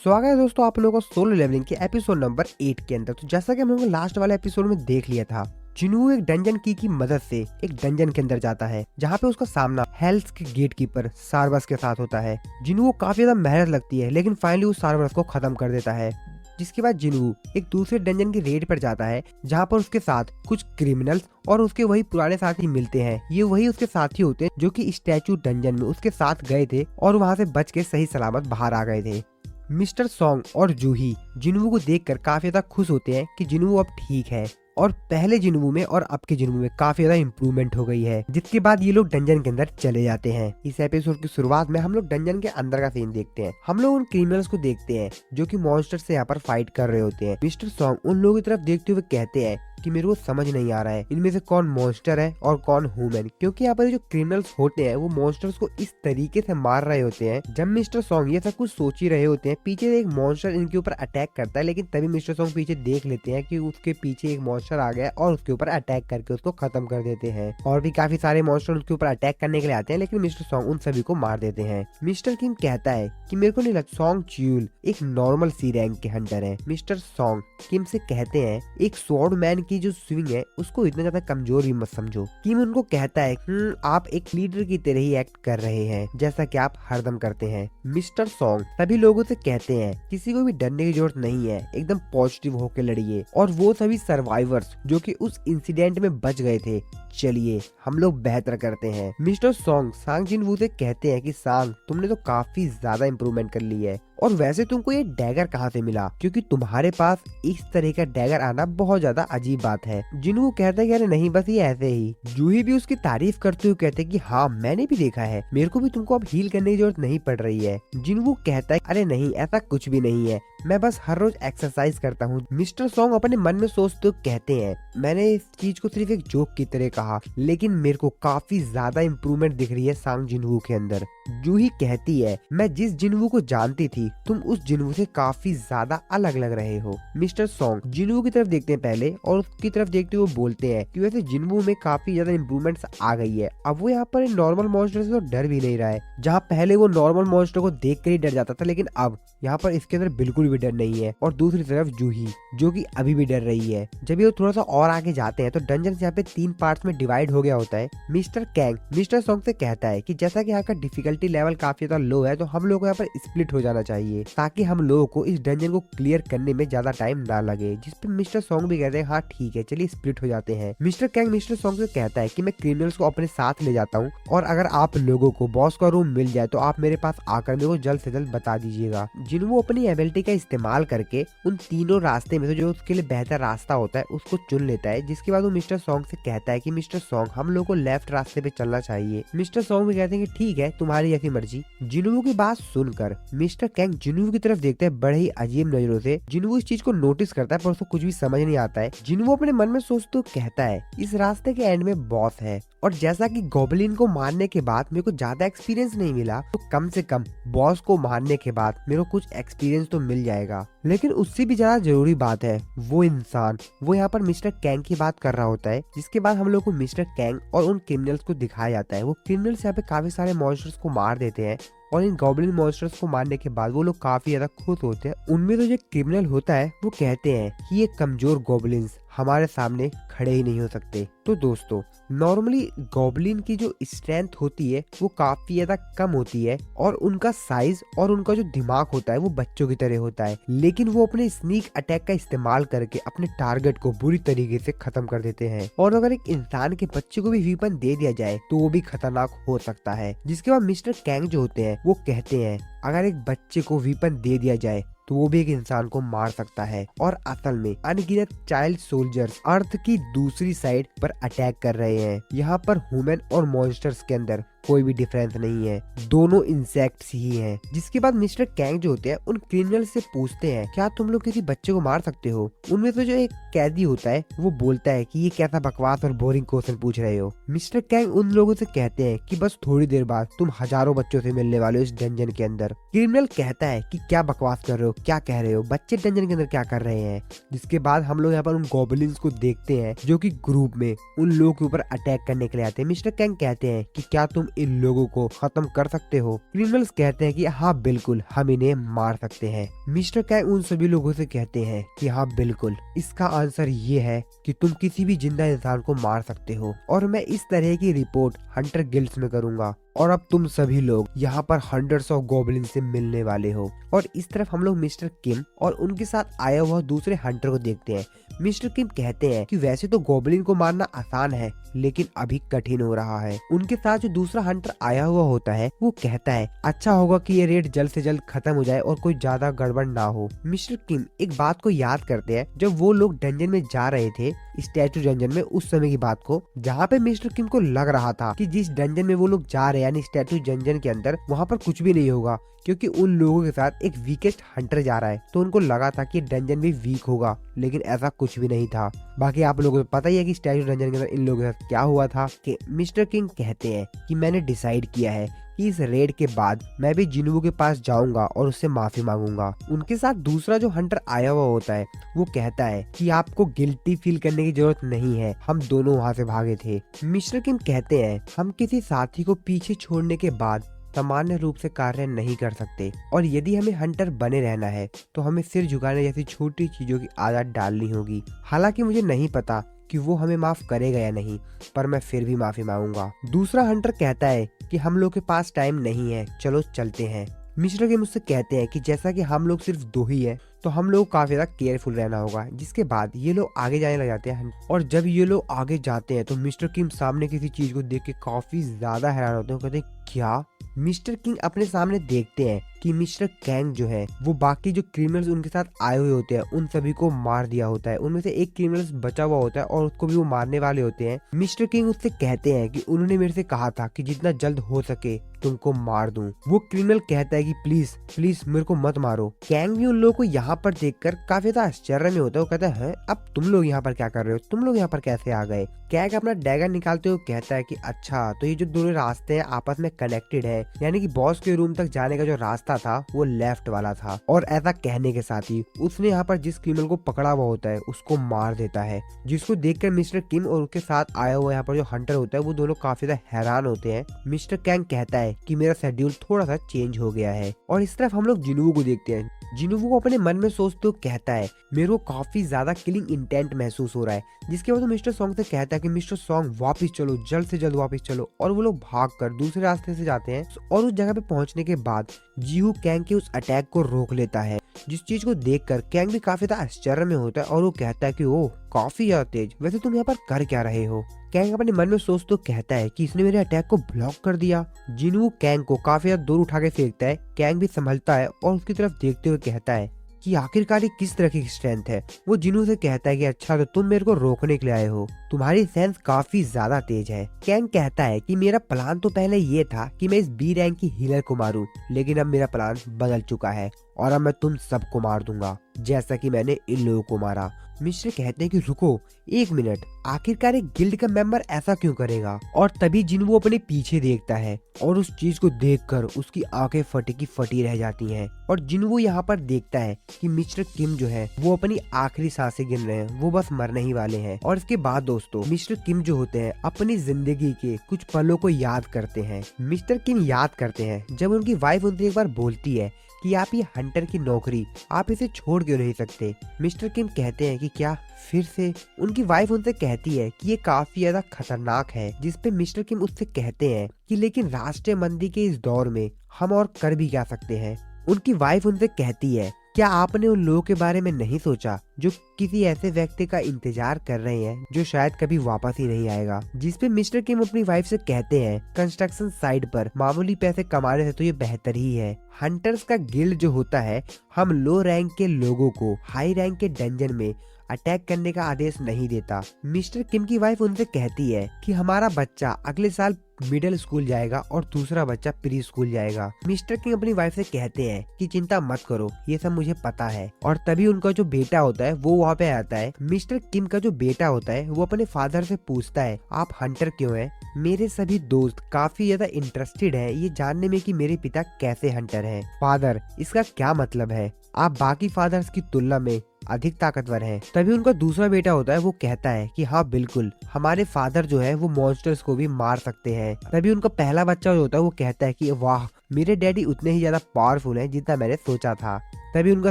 स्वागत है दोस्तों आप लोगों को सोलो लेवलिंग के एपिसोड नंबर 8 के अंदर। तो जैसा कि हम लोगों ने लास्ट वाले एपिसोड में देख लिया था, जिनवू एक डंजन की मदद से एक डंजन के अंदर जाता है जहाँ पे उसका सामना हेल्स के गेट कीपर सार्बस के साथ होता है। जिनवू काफी ज्यादा मेहनत लगती है लेकिन फाइनली उस सार्बस को खत्म कर देता है। जिसके बाद जिनवू एक दूसरे डंजन की रेड पर जाता है जहाँ पर उसके साथ कुछ क्रिमिनल्स और उसके वही पुराने साथी मिलते हैं। ये वही उसके साथी होते हैं जो कि स्टैचू डंजन में उसके साथ गए थे और वहाँ से बच के सही सलामत बाहर आ गए थे। मिस्टर सॉन्ग और जूही जिनवू को देखकर काफी ज्यादा खुश होते हैं कि जिनवू अब ठीक है और पहले जिनवू में और अब के जिनवू में काफी ज्यादा इम्प्रूवमेंट हो गई है। जिसके बाद ये लोग डंजन के अंदर चले जाते हैं। इस एपिसोड की शुरुआत में हम लोग डंजन के अंदर का सीन देखते हैं। हम लोग उन क्रिमिनल्स को देखते हैं जो कि मॉन्स्टर से यहाँ पर फाइट कर रहे होते हैं। मिस्टर सॉन्ग उन लोगों की तरफ देखते हुए कहते हैं कि मेरे को समझ नहीं आ रहा है इनमें से कौन मॉन्स्टर है और कौन ह्यूमन, क्योंकि यहाँ पर जो क्रिमिनल्स होते हैं वो मॉन्स्टर्स को इस तरीके से मार रहे होते हैं। जब मिस्टर सॉन्ग ये सब कुछ सोच ही रहे होते हैं, पीछे एक मॉन्स्टर इनके ऊपर अटैक करता है, लेकिन तभी मिस्टर सॉन्ग पीछे देख लेते हैं कि उसके पीछे एक मॉन्स्टर आ गया और उसके ऊपर अटैक करके उसको खत्म कर देते हैं। और भी काफी सारे मॉन्स्टर उसके ऊपर अटैक करने के लिए आते हैं, लेकिन मिस्टर सॉन्ग उन सभी को मार देते हैं। मिस्टर किम कहता है कि मेरे को नहीं लगता सॉन्ग च्यूल एक नॉर्मल सी रैंक के हंटर है। मिस्टर सॉन्ग किम से कहते हैं एक स्वॉर्ड मैन की जो स्विंग है उसको इतना ज्यादा कमजोर भी मत समझो। किम उनको कहता है आप एक लीडर की तरह ही एक्ट कर रहे हैं जैसा कि आप हरदम करते हैं। मिस्टर सॉन्ग सभी लोगों से कहते हैं किसी को भी डरने की जरूरत नहीं है, एकदम पॉजिटिव होकर लड़िए। और वो सभी सर्वाइवर्स जो कि उस इंसिडेंट में बच गए थे, चलिए हम लोग बेहतर करते हैं। मिस्टर सॉन्ग सांग जिनवू से कहते हैं कि सांग तुमने तो काफी ज्यादा इम्प्रूवमेंट कर ली है, और वैसे तुमको ये डैगर कहाँ से मिला, क्योंकि तुम्हारे पास इस तरह का डैगर आना बहुत ज्यादा अजीब बात है। जिनवू कहता है कि अरे नहीं बस ये ऐसे ही। जूही भी उसकी तारीफ करते हुए कहते हैं कि हाँ मैंने भी देखा है, मेरे को भी तुमको अब हील करने की जरूरत नहीं पड़ रही है। जिनवू कहता है अरे नहीं ऐसा कुछ भी नहीं है, मैं बस हर रोज एक्सरसाइज करता हूँ। मिस्टर सॉन्ग अपने मन में सोचते हुए कहते हैं मैंने इस चीज को सिर्फ एक जोक की तरह कहा, लेकिन मेरे को काफी ज्यादा इम्प्रूवमेंट दिख रही है सांग जिनवू के अंदर। जूही कहती है मैं जिस जिनवू को जानती थी तुम उस जिनवू से काफी ज्यादा अलग लग रहे हो। मिस्टर सॉन्ग जिनवू की तरफ देखते हैं पहले और उसकी तरफ देखते हुए बोलते हैं कि वैसे जिनवू में काफी ज्यादा इम्प्रूवमेंट्स आ गई है। अब वो यहाँ पर नॉर्मल मॉन्स्टर से तो डर भी नहीं रहा है, जहाँ पहले वो नॉर्मल मॉन्स्टर को देख कर ही डर जाता था, लेकिन अब यहाँ पर इसके अंदर बिल्कुल भी डर नहीं है। और दूसरी तरफ जूही जो कि अभी भी डर रही है। जब ये थोड़ा सा और आगे जाते हैं तो डंजन यहाँ पे 3 पार्ट्स में डिवाइड हो गया होता है। मिस्टर कैंग मिस्टर सॉन्ग से कहता है कि जैसा कि यहाँ का डिफिकल्टी लेवल काफी ज्यादा लो है तो हम लोगों को यहाँ पर स्प्लिट हो जाना चाहिए ताकि हम लोगों को इस डंजन को क्लियर करने में ज्यादा टाइम ना लगे। जिस पे मिस्टर सॉन्ग भी कहते हैं हाँ ठीक है चलिए स्प्लिट हो जाते हैं। मिस्टर कैंग मिस्टर सॉन्ग से कहता है कि मैं क्रिमिनल्स को अपने साथ ले जाता हूँ और अगर आप लोगों को बॉस का रूम मिल जाए तो आप मेरे पास आकर मेरे को जल्द से जल्द बता दीजिएगा। जिनवू अपनी एबिलिटी का इस्तेमाल करके उन तीनों रास्ते में से जो उसके लिए बेहतर रास्ता होता है उसको चुन लेता है। जिसके बाद वो मिस्टर सॉन्ग से कहता है कि मिस्टर सॉन्ग हम लोग को लेफ्ट रास्ते पे चलना चाहिए। मिस्टर सॉन्ग भी कहते हैं कि ठीक है तुम्हारी ऐसी मर्जी। जिनवू की बात सुनकर मिस्टर कैंग जिनवू की तरफ देखते हैं बड़े ही अजीब नजरों से। जिनवू इस चीज को नोटिस करता है पर उसको कुछ भी समझ नहीं आता है। जिनवू अपने मन में सोचते हुए कहता है इस रास्ते के एंड में बॉस है, और जैसा कि गॉबलिन को मारने के बाद मेरे को ज्यादा एक्सपीरियंस नहीं मिला तो कम से कम बॉस को मारने के बाद मेरे को कुछ एक्सपीरियंस तो मिल जाएगा। लेकिन उससे भी ज्यादा जरूरी बात है वो इंसान, वो यहाँ पर मिस्टर कैंग की बात कर रहा होता है। जिसके बाद हम लोग को मिस्टर कैंग और उन क्रिमिनल्स को दिखाया जाता है। वो क्रिमिनल्स यहाँ पे काफी सारे मॉन्स्टर्स को मार देते हैं और इन गॉबलिन मॉन्स्टर्स को मारने के बाद वो लोग काफी ज्यादा खुश होते हैं। उनमें तो जो क्रिमिनल होता है वो कहते हैं कि ये कमजोर गॉबलिन्स हमारे सामने खड़े ही नहीं हो सकते। तो दोस्तों नॉर्मली गॉबलिन की जो स्ट्रेंथ होती है वो काफी ज्यादा कम होती है और उनका साइज और उनका जो दिमाग होता है वो बच्चों की तरह होता है, लेकिन वो अपने स्नीक अटैक का इस्तेमाल करके अपने टारगेट को बुरी तरीके से खत्म कर देते हैं। और अगर एक इंसान के बच्चे को भी वीपन दे दिया जाए तो वो भी खतरनाक हो सकता है। जिसके बाद मिस्टर कैंग जो होते हैं वो कहते हैं अगर एक बच्चे को वीपन दे दिया जाए तो वो भी एक इंसान को मार सकता है। और असल में अनगिनत चाइल्ड सोल्जर्स अर्थ की दूसरी साइड पर अटैक कर रहे हैं। यहाँ पर ह्यूमन और मॉन्स्टर्स के अंदर कोई भी डिफरेंस नहीं है, दोनों इंसेक्ट्स ही हैं। जिसके बाद मिस्टर कैंग जो होते हैं उन क्रिमिनल से पूछते हैं क्या तुम लोग किसी बच्चे को मार सकते हो। उनमें से जो एक कैदी होता है वो बोलता है कि ये कैसा बकवास और बोरिंग क्वेश्चन पूछ रहे हो। मिस्टर कैंग उन लोगों से कहते हैं कि बस थोड़ी देर बाद तुम हजारों बच्चों से मिलने वाले हो इस डंजन के अंदर। क्रिमिनल कहता है कि क्या बकवास कर रहे हो, क्या कह रहे हो, बच्चे डंजन के अंदर क्या कर रहे हैं। जिसके बाद हम लोग यहाँ पर उन गॉबलिन्स को देखते हैं जो कि ग्रुप में उन लोगों के ऊपर अटैक करने के लिए आते हैं। मिस्टर कैंग कहते हैं कि क्या तुम इन लोगों को खत्म कर सकते हो? क्रिमिनल्स कहते हैं कि हाँ बिल्कुल, हम इन्हें मार सकते हैं। मिस्टर कैंग उन सभी लोगों से कहते हैं कि हाँ बिल्कुल, इसका आंसर ये है कि तुम किसी भी जिंदा इंसान को मार सकते हो और मैं इस तरह की रिपोर्ट हंटर गिल्ड्स में करूंगा और अब तुम सभी लोग यहाँ पर हंड्रेड्स ऑफ गॉबलिन से मिलने वाले हो। और इस तरफ हम लोग मिस्टर किम और उनके साथ आया हुआ दूसरे हंटर को देखते हैं। मिस्टर किम कहते हैं कि वैसे तो गॉबलिन को मारना आसान है, लेकिन अभी कठिन हो रहा है। उनके साथ जो दूसरा हंटर आया हुआ होता है वो कहता है अच्छा होगा कि ये रेड जल्द से जल्द खत्म हो जाए और कोई ज्यादा गड़बड़ ना हो। मिस्टर किम एक बात को याद करते हैं जब वो लोग डंजन में जा रहे थे, स्टैचू डंजन में, उस समय की बात को, जहाँ पे मिस्टर किम को लग रहा था कि जिस डंजन में वो लोग जा रहे हैं यानी स्टैचू डंजन के अंदर, वहाँ पर कुछ भी नहीं होगा क्योंकि उन लोगों के साथ एक वीकेस्ट हंटर जा रहा है। तो उनको लगा था कि डंजन भी वीक होगा, लेकिन ऐसा कुछ भी नहीं था। बाकी आप लोगों को पता ही है कि स्टैचू डंजन के अंदर इन लोगों के साथ क्या हुआ था। कि मिस्टर किंग कहते हैं कि मैंने डिसाइड किया है कि इस रेड के बाद मैं भी जिनवू के पास जाऊंगा और उससे माफी मांगूंगा। उनके साथ दूसरा जो हंटर आया हुआ होता है वो कहता है कि आपको गिल्टी फील करने की जरूरत नहीं है, हम दोनों वहाँ से भागे थे। मिस्टर किम कहते हैं हम किसी साथी को पीछे छोड़ने के बाद सामान्य रूप से कार्य नहीं कर सकते और यदि हमें हंटर बने रहना है तो हमें सिर झुकाने जैसी छोटी चीजों की आदत डालनी होगी। हालांकि मुझे नहीं पता कि वो हमें माफ करेगा या नहीं, पर मैं फिर भी माफी मांगूंगा। दूसरा हंटर कहता है कि हम लोग के पास टाइम नहीं है, चलो चलते हैं। मिस्टर के मुझसे कहते हैं कि जैसा कि हम लोग सिर्फ 2 ही हैं, तो हम लोग काफी ज्यादा केयरफुल रहना होगा। जिसके बाद ये लोग आगे जाने लग जाते हैं और जब ये लोग आगे जाते हैं तो मिस्टर किम सामने किसी चीज को देख के काफी ज्यादा हैरान होते हैं। कहते हैं क्या? मिस्टर किंग अपने सामने देखते हैं कि मिस्टर कैंग जो है वो बाकी जो क्रिमिनल्स उनके साथ आए हुए होते हैं उन सभी को मार दिया होता है। उनमें से एक क्रिमिनल्स बचा हुआ होता है और उसको भी वो मारने वाले होते हैं। मिस्टर किंग उससे कहते हैं कि उन्होंने मेरे से कहा था कि जितना जल्द हो सके तुमको मार दूं। वो क्रिमिनल कहता है कि प्लीज प्लीज मेरे को मत मारो। कैंग भी उन लोगों को यहाँ पर देखकर काफी ज्यादा आश्चर्य में होता है। वो कहता है अब तुम लोग यहाँ पर क्या कर रहे हो, तुम लोग यहाँ पर कैसे आ गए? कैंग अपना डैगर निकालते हुए कहता है कि अच्छा तो ये जो दोनों रास्ते हैं आपस में कनेक्टेड है, यानी कि बॉस के रूम तक जाने का जो रास्ता था वो लेफ्ट वाला था। और ऐसा कहने के साथ ही उसने यहाँ पर जिस क्रिमिनल को पकड़ा हुआ होता है उसको मार देता है, जिसको देखकर मिस्टर किम और उसके साथ आया हुआ यहाँ पर जो हंटर होता है वो दोनों काफी ज्यादा हैरान होते हैं। मिस्टर कैंग कहता है कि मेरा शेड्यूल थोड़ा सा चेंज हो गया है। और इस तरफ हम लोग जिनवू को देखते हैं। जिनवू को अपने मन में सोचते हुए कहता है मेरे को काफी ज्यादा किलिंग इंटेंट महसूस हो रहा है। जिसके बाद वो मिस्टर सॉन्ग से कहता है कि मिस्टर सॉन्ग वापस चलो, जल्द से जल्द वापस चलो। और वो लोग भागकर दूसरे रास्ते से जाते हैं और उस जगह पे पहुंचने के बाद जीहू कैंग के उस अटैक को रोक लेता है, जिस चीज को देखकर कैंग भी काफी ज्यादा आश्चर्य में होता है और वो कहता है कि ओह काफी ज्यादा तेज, वैसे तुम यहाँ पर कर क्या रहे हो? कैंग अपने मन में सोच तो कहता है कि इसने मेरे अटैक को ब्लॉक कर दिया। जिनवू कैंग को काफी ज्यादा दूर उठा के फेंकता है। कैंग भी संभलता है और उसकी तरफ देखते हुए कहता है कि आखिरकार ये किस तरह की स्ट्रेंथ है। वो जिनू से कहता है कि अच्छा तो तुम मेरे को रोकने के लिए आए हो, तुम्हारी सेंस काफी ज्यादा तेज है। कैंग कहता है कि मेरा प्लान तो पहले ये था कि मैं इस बी रैंक की हीलर को मारूं, लेकिन अब मेरा प्लान बदल चुका है और अब मैं तुम सबको मार दूंगा जैसा कि मैंने इन लोगों को मारा। मिस्टर कहते हैं कि रुको 1 मिनट, आखिरकार एक गिल्ड का मेंबर ऐसा क्यों करेगा? और तभी जिनवू अपने पीछे देखता है और उस चीज को देखकर उसकी आंखें फटी की फटी रह जाती हैं। और जिनवू यहाँ पर देखता है कि मिस्टर किम जो है वो अपनी आखिरी सांसें गिन रहे हैं, वो बस मरने ही वाले हैं। और इसके बाद दोस्तों मिस्टर किम जो होते हैं अपनी जिंदगी के कुछ पलों को याद करते हैं। मिस्टर किम याद करते हैं जब उनकी वाइफ उनसे एक बार बोलती है कि आप ये हंटर की नौकरी आप इसे छोड़ क्यों नहीं सकते? मिस्टर किम कहते हैं कि क्या फिर से? उनकी वाइफ उनसे कहती है कि ये काफी ज्यादा खतरनाक है, जिस पे मिस्टर किम उससे कहते हैं कि लेकिन राष्ट्रीय मंदी के इस दौर में हम और कर भी क्या सकते हैं? उनकी वाइफ उनसे कहती है क्या आपने उन लोगों के बारे में नहीं सोचा जो किसी ऐसे व्यक्ति का इंतजार कर रहे हैं जो शायद कभी वापस ही नहीं आएगा? जिसपे मिस्टर किम अपनी वाइफ से कहते हैं कंस्ट्रक्शन साइट पर मामूली पैसे कमाने से तो ये बेहतर ही है। हंटर्स का गिल्ड जो होता है हम लो रैंक के लोगों को हाई रैंक के डंजन में अटैक करने का आदेश नहीं देता। मिस्टर किम की वाइफ उनसे कहती है कि हमारा बच्चा अगले साल मिडिल स्कूल जाएगा और दूसरा बच्चा प्री स्कूल जाएगा। मिस्टर किम अपनी वाइफ से कहते हैं कि चिंता मत करो, ये सब मुझे पता है। और तभी उनका जो बेटा होता है वो वहाँ पे आता है। मिस्टर किम का जो बेटा होता है वो अपने फादर से पूछता है आप हंटर क्यों हैं? मेरे सभी दोस्त काफी ज्यादा इंटरेस्टेड है ये जानने में कि मेरे पिता कैसे हंटर हैं। फादर इसका क्या मतलब है? आप बाकी फादर्स की तुलना में अधिक ताकतवर हैं। तभी उनका दूसरा बेटा होता है, वो कहता है कि हाँ बिल्कुल, हमारे फादर जो है वो मॉन्स्टर्स को भी मार सकते हैं। तभी उनका पहला बच्चा जो होता है वो कहता है कि वाह, मेरे डैडी उतने ही ज्यादा पावरफुल हैं जितना मैंने सोचा था। तभी उनका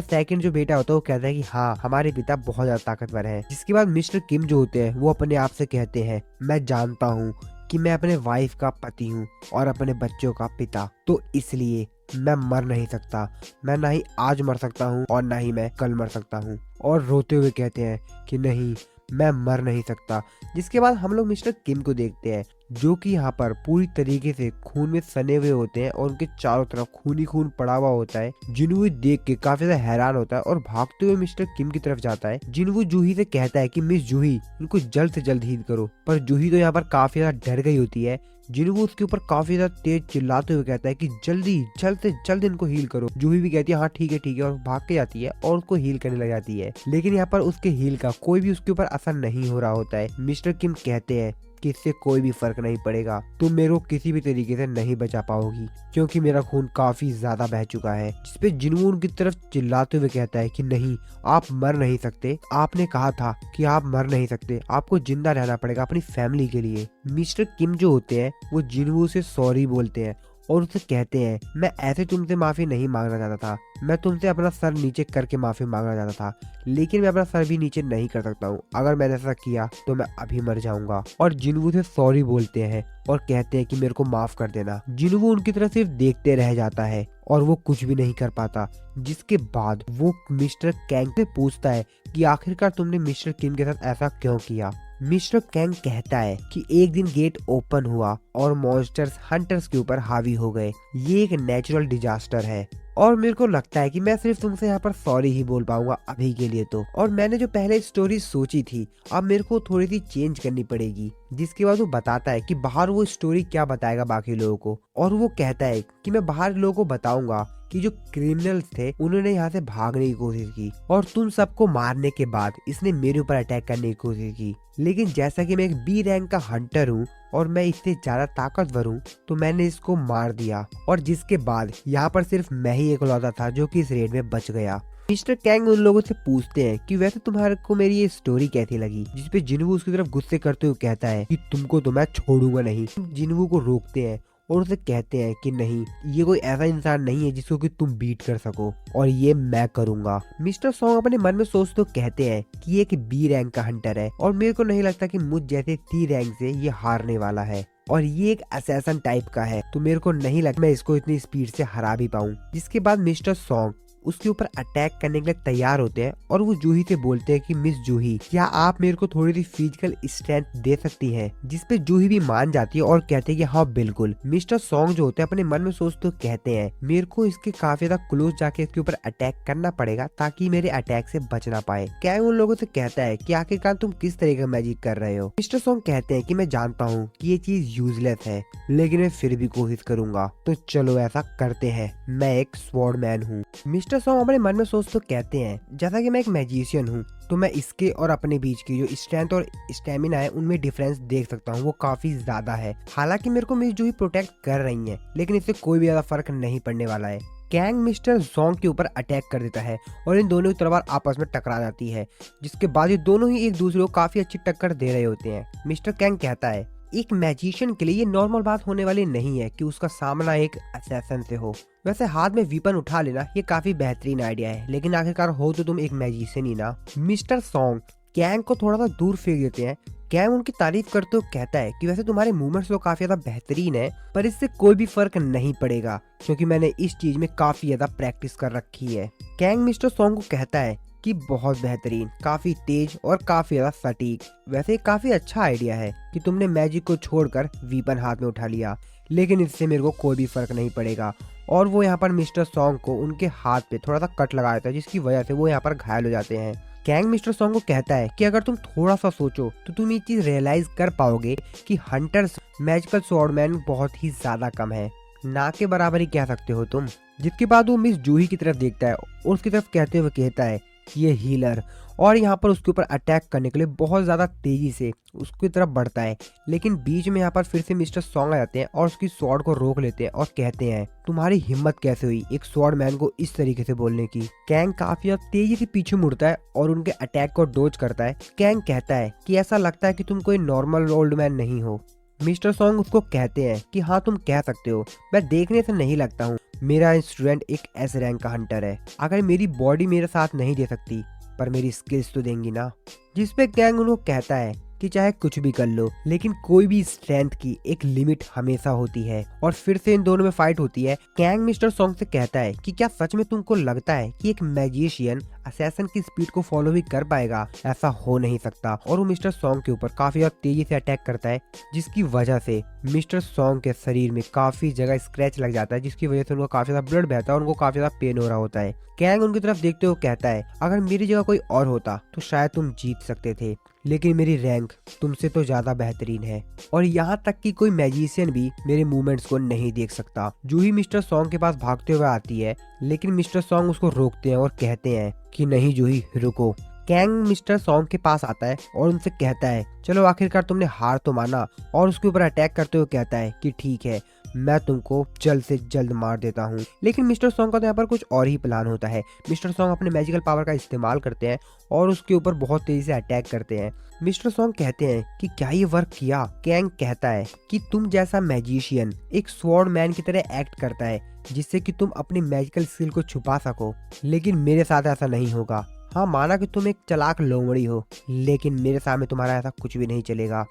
सेकंड जो बेटा होता है वो कहता है कि हाँ, हमारे पिता बहुत ज्यादा ताकतवर हैं। जिसके बाद मिस्टर किम जो होते हैं वो अपने आप से कहते हैं, मैं जानता हूँ कि मैं अपने वाइफ का पति हूँ और अपने बच्चों का पिता, तो इसलिए मैं मर नहीं सकता। मैं ना ही आज मर सकता हूँ और ना ही मैं कल मर सकता हूँ। और रोते हुए कहते हैं कि नहीं, मैं मर नहीं सकता। जिसके बाद हम लोग मिस्टर किम को देखते हैं जो कि यहाँ पर पूरी तरीके से खून में सने हुए होते हैं और उनके चारों तरफ खून ही खून पड़ा हुआ होता है। जिनवू देख के काफी ज्यादा हैरान होता है और भागते हुए मिस्टर किम की तरफ जाता है। जिनवू जूही से कहता है कि मिस जूही, इनको जल्द से जल्द हील करो। पर जूही तो यहाँ पर काफी ज्यादा डर गई होती है। जिनवू उसके ऊपर काफी ज्यादा तेज चिल्लाते हुए कहता है कि जल्दी जल्द से जल्द इनको हील करो। जूही भी कहती है हाँ ठीक है और भाग के जाती है और उसको हील करने लग जाती है। लेकिन यहाँ पर उसके हील का कोई भी उसके ऊपर असर नहीं हो रहा होता है। मिस्टर किम कहते हैं कि इससे कोई भी फर्क नहीं पड़ेगा, तुम मेरे को किसी भी तरीके से नहीं बचा पाओगी क्योंकि मेरा खून काफी ज्यादा बह चुका है। जिसपे जिनवू उनकी तरफ चिल्लाते हुए कहता है कि नहीं, आप मर नहीं सकते। आपने कहा था कि आप मर नहीं सकते, आपको जिंदा रहना पड़ेगा अपनी फैमिली के लिए। मिस्टर किम जो होते हैं वो जिनवू से सॉरी बोलते हैं और उसे कहते हैं, मैं ऐसे तुमसे माफी नहीं मांगना चाहता था, मैं तुमसे अपना सर नीचे करके माफी मांगना चाहता था, लेकिन मैं अपना सर भी नीचे नहीं कर सकता हूँ। अगर मैंने ऐसा किया तो मैं अभी मर जाऊंगा। और जिनवू से सॉरी बोलते हैं और कहते हैं कि मेरे को माफ कर देना। जिनवू उनकी तरफ सिर्फ देखते रह जाता है और वो कुछ भी नहीं कर पाता। जिसके बाद वो मिस्टर कैंग से पूछता है कि आखिरकार तुमने मिस्टर किम के साथ ऐसा क्यों किया। मिस्टर कैंग कहता है कि एक दिन गेट ओपन हुआ और मॉन्स्टर्स हंटर्स के ऊपर हावी हो गए। ये एक नेचुरल डिजास्टर है और मेरे को लगता है कि मैं सिर्फ तुमसे यहाँ पर सॉरी ही बोल पाऊंगा अभी के लिए तो। और मैंने जो पहले स्टोरी सोची थी अब मेरे को थोड़ी सी चेंज करनी पड़ेगी। जिसके बाद वो बताता है कि बाहर वो स्टोरी क्या बताएगा बाकी लोगों को। और वो कहता है कि मैं बाहर लोगों को बताऊंगा कि जो क्रिमिनल्स थे उन्होंने यहाँ से भागने की कोशिश की और तुम सबको मारने के बाद इसने मेरे ऊपर अटैक करने की कोशिश की। लेकिन जैसा कि मैं एक बी रैंक का हंटर हूँ और मैं इससे ज्यादा ताकतवर हूँ तो मैंने इसको मार दिया। और जिसके बाद यहाँ पर सिर्फ मैं ही इकलौता था जो कि इस रेड में बच गया। मिस्टर कैंग उन लोगों से पूछते हैं कि वैसे तुम्हारे को मेरी ये स्टोरी कैसी लगी। जिसपे जिनवू उसकी तरफ गुस्से करते हुए कहता है कि तुमको तो मैं छोड़ूंगा नहीं। जिनवू को रोकते हैं और उसे कहते हैं कि नहीं, ये कोई ऐसा इंसान नहीं है जिसको कि तुम बीट कर सको और ये मैं करूंगा। मिस्टर सॉन्ग अपने मन में सोचते तो कहते हैं कि ये एक बी रैंक का हंटर है और मेरे को नहीं लगता कि मुझ जैसे सी रैंक से ये हारने वाला है और ये एक असैसन टाइप का है, तो मेरे को नहीं लगता मैं इसको इतनी स्पीड से हरा भी पाऊं। जिसके बाद मिस्टर सॉन्ग उसके ऊपर अटैक करने के लिए तैयार होते हैं और वो जूही से बोलते हैं कि मिस जूही, क्या आप मेरे को थोड़ी सी फिजिकल स्ट्रेंथ दे सकती हैं। जिसपे जूही भी मान जाती है और कहते हैं कि हाँ बिल्कुल। मिस्टर सॉन्ग जो होते हैं अपने मन में सोचते कहते हैं मेरे को इसके काफी ज्यादा क्लोज जाके इसके ऊपर अटैक करना पड़ेगा ताकि मेरे अटैक से बच ना पाए। क्या उन लोगों से कहता है कि आखिरकार तुम किस तरह का मैजिक कर रहे हो। मिस्टर सॉन्ग कहते हैं कि मैं जानता हूँ कि ये चीज यूजलेस है लेकिन मैं फिर भी कोशिश करूंगा, तो चलो ऐसा करते हैं, मैं एक स्वॉर्ड मैन हूँ। मिस्टर सॉन्ग अपने मन में सोच तो कहते हैं जैसा कि मैं एक मैजिशियन हूँ तो मैं इसके और अपने बीच की जो स्ट्रेंथ और स्टेमिना है उनमें डिफरेंस देख सकता हूँ, वो काफी ज्यादा है। हालांकि मेरे को मिस जूही प्रोटेक्ट कर रही है लेकिन इससे कोई भी ज्यादा फर्क नहीं पड़ने वाला है। कैंग मिस्टर जोंग के ऊपर अटैक कर देता है और इन दोनों की तलवार आपस में टकरा जाती है। जिसके बाद ये दोनों ही एक दूसरे को काफी अच्छी टक्कर दे रहे होते हैं। मिस्टर कैंग कहता है एक मैजिशियन के लिए ये नॉर्मल बात होने वाली नहीं है कि उसका सामना एक असैसन से हो। वैसे हाथ में वीपन उठा लेना ये काफी बेहतरीन आइडिया है लेकिन आखिरकार हो तो तुम एक मैजिशियन ही ना। मिस्टर सॉन्ग कैंग को थोड़ा सा दूर फेंक देते हैं। कैंग उनकी तारीफ करते हुए कहता है कि वैसे तुम्हारे मूवमेंट्स तो काफी ज्यादा बेहतरीन है पर इससे कोई भी फर्क नहीं पड़ेगा क्योंकि मैंने इस चीज में काफी ज्यादा प्रैक्टिस कर रखी है। कैंग मिस्टर सॉन्ग को कहता है कि बहुत बेहतरीन, काफी तेज और काफी ज्यादा सटीक। वैसे काफी अच्छा आइडिया है कि तुमने मैजिक को छोड़कर वीपन हाथ में उठा लिया लेकिन इससे मेरे को कोई भी फर्क नहीं पड़ेगा। और वो यहाँ पर मिस्टर सॉन्ग को उनके हाथ पे थोड़ा सा कट लगा देता है जिसकी वजह से वो यहाँ पर घायल हो जाते हैं। कैंग मिस्टर सॉन्ग को कहता है कि अगर तुम थोड़ा सा सोचो तो तुम ये चीज रियलाइज कर पाओगे कि हंटर्स मैजिकल स्वॉर्डमैन बहुत ही ज्यादा कम है, ना के बराबर ही कह सकते हो तुम। जिसके बाद वो मिस जूही की तरफ देखता है और उसकी तरफ कहते हुए कहता है ये हीलर और यहाँ पर उसके ऊपर अटैक करने के लिए बहुत ज्यादा तेजी से उसकी तरफ बढ़ता है। लेकिन बीच में यहाँ पर फिर से मिस्टर सॉन्ग आ जाते हैं और उसकी स्वॉर्ड को रोक लेते हैं और कहते हैं तुम्हारी हिम्मत कैसे हुई एक स्वॉर्ड मैन को इस तरीके से बोलने की। कैंग काफी ज्यादा तेजी से पीछे मुड़ता है और उनके अटैक को डोज करता है। कैंग कहता है कि ऐसा लगता है कि तुम कोई नॉर्मल ओल्ड मैन नहीं हो। मिस्टर सॉन्ग उसको कहते हैं कि हाँ तुम कह सकते हो, मैं देखने से नहीं लगता हूँ, मेरा इंस्ट्रूमेंट एक एस रैंक का हंटर है। अगर मेरी बॉडी मेरे साथ नहीं दे सकती पर मेरी स्किल्स तो देंगी ना। जिसपे कैंग उनको कहता है कि चाहे कुछ भी कर लो लेकिन कोई भी स्ट्रेंथ की एक लिमिट हमेशा होती है। और फिर से इन दोनों में फाइट होती है। कैंग मिस्टर सॉन्ग से कहता है कि क्या सच में तुमको लगता है कि एक मैजिशियन असैसन की स्पीड को फॉलो भी कर पाएगा? ऐसा हो नहीं सकता। और वो मिस्टर सॉन्ग के ऊपर काफी ज्यादा तेजी से अटैक करता है जिसकी वजह से मिस्टर सॉन्ग के शरीर में काफी जगह स्क्रैच लग जाता है जिसकी वजह से उनको काफी ज्यादा ब्लड बहता है और उनको काफी ज्यादा पेन हो रहा होता है। कैंग उनकी तरफ देखते हुए कहता है अगर मेरी जगह कोई और होता तो शायद तुम जीत सकते थे, लेकिन मेरी रैंक तुमसे तो ज्यादा बेहतरीन है और यहाँ तक कि कोई मैजिशियन भी मेरे मूवमेंट्स को नहीं देख सकता। जूही मिस्टर सॉन्ग के पास भागते हुए आती है लेकिन मिस्टर सॉन्ग उसको रोकते हैं और कहते हैं कि नहीं जूही रुको। कैंग मिस्टर सॉन्ग के पास आता है और उनसे कहता है चलो आखिरकार तुमने हार तो माना, और उसके ऊपर अटैक करते हुए कहता है कि ठीक है मैं तुमको जल्द से जल्द मार देता हूँ। लेकिन मिस्टर सॉन्ग का तो यहाँ पर कुछ और ही प्लान होता है। मिस्टर सॉन्ग अपने मैजिकल पावर का इस्तेमाल करते हैं और उसके ऊपर बहुत तेजी से अटैक करते हैं। मिस्टर सॉन्ग कहते हैं कि क्या ये वर्क किया? कैंग कहता है कि तुम जैसा मैजिशियन एक स्वॉर्ड मैन की तरह एक्ट करता है जिससे कि तुम अपनी मैजिकल स्किल को छुपा सको, लेकिन मेरे साथ ऐसा नहीं होगा। हाँ माना कि तुम एक चालाक लोमड़ी हो लेकिन मेरे सामने तुम्हारा ऐसा कुछ भी नहीं चलेगा।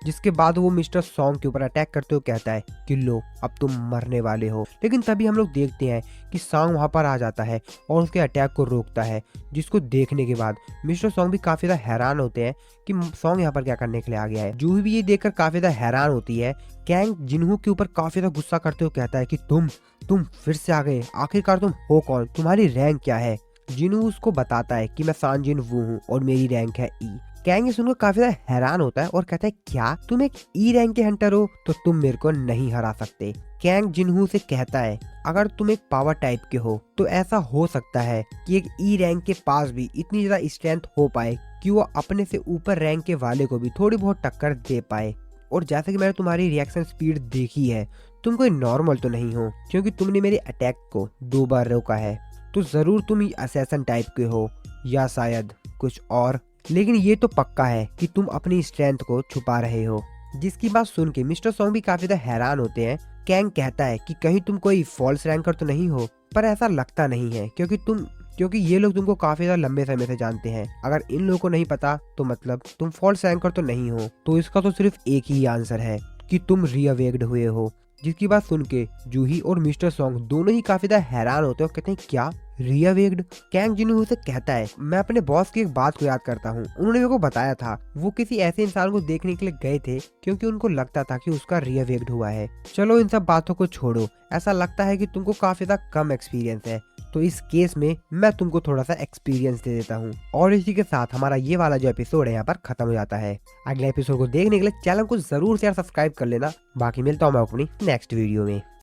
जिसके बाद वो मिस्टर सॉन्ग के ऊपर अटैक करते हुए कहता है कि लो अब तुम मरने वाले हो। लेकिन तभी हम लोग देखते हैं कि सॉन्ग वहां पर आ जाता है और उसके अटैक को रोकता है, जिसको देखने के बाद मिस्टर सॉन्ग भी काफी ज्यादा हैरान होते हैं कि सॉन्ग यहाँ पर क्या करने के लिए आ गया है। जूही भी ये देखकर काफी ज्यादा हैरान होती है। कैंग जिन्हू के ऊपर काफी ज्यादा गुस्सा करते हुए कहता है कि तुम फिर से आ गए, आखिरकार तुम हो कौन, तुम्हारी रैंक क्या है? जिनू उसको बताता है कि मैं सांजिन वू हूँ और मेरी रैंक है ई। कैंग सुनकर काफी ज्यादा हैरान होता है और कहता है क्या तुम एक ई रैंक के हंटर हो तो तुम मेरे को नहीं हरा सकते। कैंग जिनहू से कहता है अगर तुम एक पावर टाइप के हो तो ऐसा हो सकता है कि एक ई रैंक के पास भी इतनी ज्यादा स्ट्रेंथ हो पाए कि वो अपने से ऊपर रैंक के वाले को भी थोड़ी बहुत टक्कर दे पाए। और जैसे कि मैंने तुम्हारी रिएक्शन स्पीड देखी है तुम कोई नॉर्मल तो नहीं हो, क्योंकि तुमने मेरे अटैक को 2 बार रोका है, तो जरूर तुम ही असैसन टाइप के हो या शायद कुछ और। लेकिन ये तो पक्का है कि तुम अपनी स्ट्रेंथ को छुपा रहे हो। जिसकी बात सुन के मिस्टर सॉन्ग भी काफी ज्यादा हैरान होते हैं। कैंग कहता है कि कहीं तुम कोई फॉल्स रैंकर तो नहीं हो, पर ऐसा लगता नहीं है क्योंकि ये लोग तुमको काफी ज्यादा लंबे समय से जानते हैं। अगर इन लोगों को नहीं पता तो मतलब तुम फॉल्स रैंकर तो नहीं हो, तो इसका तो सिर्फ एक ही आंसर है कि तुम रीअवेक्ड हुए हो। जिसकी बात सुन के जूही और मिस्टर सॉन्ग दोनों ही काफी ज्यादा हैरान होते हैं और कहते हैं क्या रीअवेक्ड? कैंग जिन्हू से कहता है मैं अपने बॉस की एक बात को याद करता हूँ, उन्होंने मेरे को बताया था वो किसी ऐसे इंसान को देखने के लिए गए थे क्योंकि उनको लगता था कि उसका रीअवेक्ड हुआ है। चलो इन सब बातों को छोड़ो, ऐसा लगता है कि तुमको काफी ज्यादा कम एक्सपीरियंस है, तो इस केस में मैं तुमको थोड़ा सा एक्सपीरियंस दे देता हूँ। और इसी के साथ हमारा ये वाला जो एपिसोड है यहाँ पर खत्म हो जाता है। अगले एपिसोड को देखने के लिए चैनल को जरूर से सब्सक्राइब कर लेना। बाकी मिलता हूँ मैं अपनी नेक्स्ट वीडियो में।